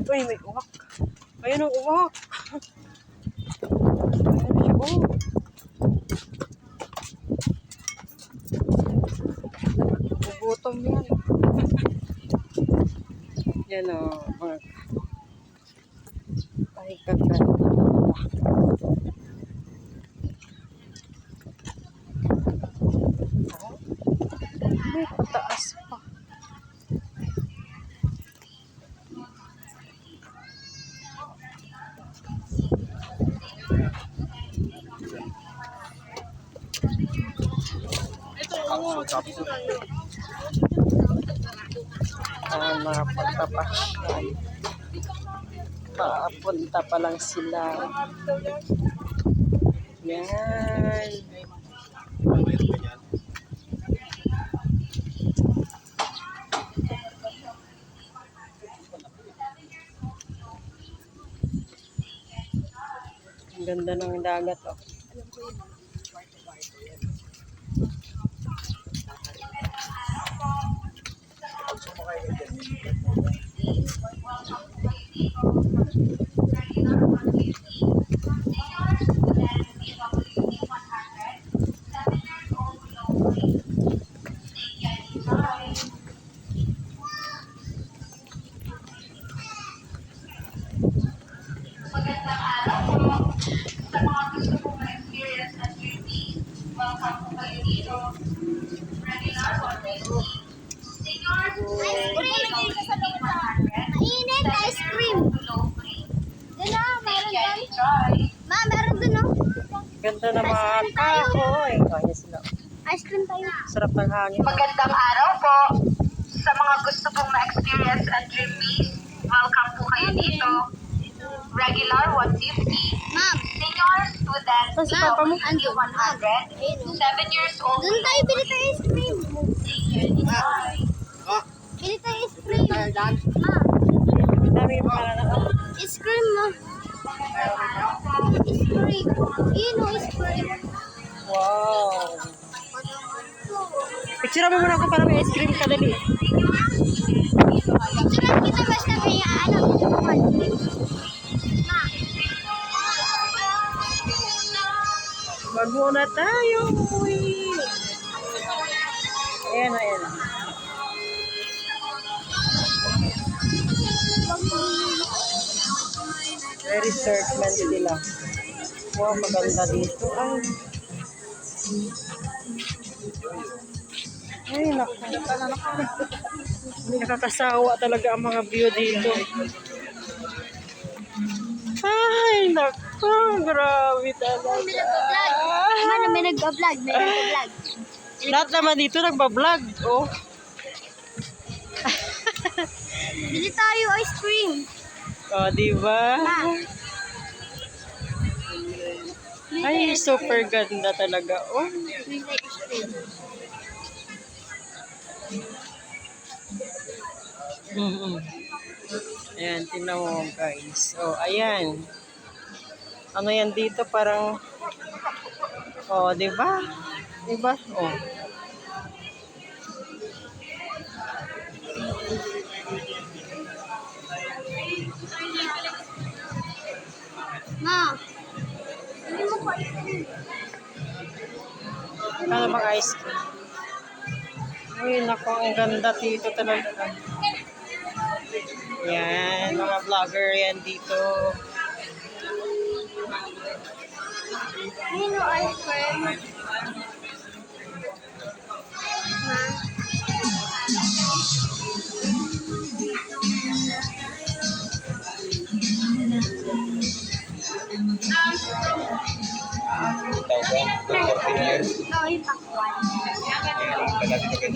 Uy, may uwak. Ayun ang uwak. Ayun siya, oh. Gugutom yan. Yan o, mga pahikagan. May pataas pa. Mga pagpapasyan. Papunta pa lang sila. Yan. Ang ganda ng dagat, oh. Magandang araw po. Sa mga gusto pong ma-experience at journey, welcome po kayo dito. Regular or seniors, Mainit, ice cream. Doon na, meron doon. Ma, meron doon, no? Ganda na mga kahoy. Kaya sila. Ice cream tayo. Sarap ng hangin. Magandang araw po. Sa mga gusto pong ma-experience at journey, welcome po kayo dito. Regular 150. Ma'am. Senior student Saan si Papa mo? 100. 7 years old. Doon tayo, pili tayo ice cream. Pili tayo ice cream. Ma, Dami yung mga na. ice cream, ma. Ice cream. Yun, o, ice cream. Wow. Picture mo muna ako para may ice cream ka dali. Picturean kita basta kaya ano, ma. Bago na tayo. Uy. Ayan, ayan. Very surfman sila. Wow, maganda dito. Ay, naku. Nakakasawa talaga ang mga view dito. Ay, naku. Grabe talaga. Ano, may nagbablog, may nagbablog. Lahat naman dito nagbablog. Oh. Bili tayo ice cream. Oh, diba? Ma. Ay, super ganda talaga. Oh. Bili tayo ice cream. Ayan, tingnan mo guys. Oh, ayan. Ano yan dito? Parang, oh, diba? Diba? Oh. Ma, hindi mo ko ice cream. Ano bang ice cream? Uy, naku, ang ganda dito talaga. Yan, mga vlogger yan dito. Ayun o, ice cream. Ma. Tahu kan, 14 years. Ikaw yung pakwan.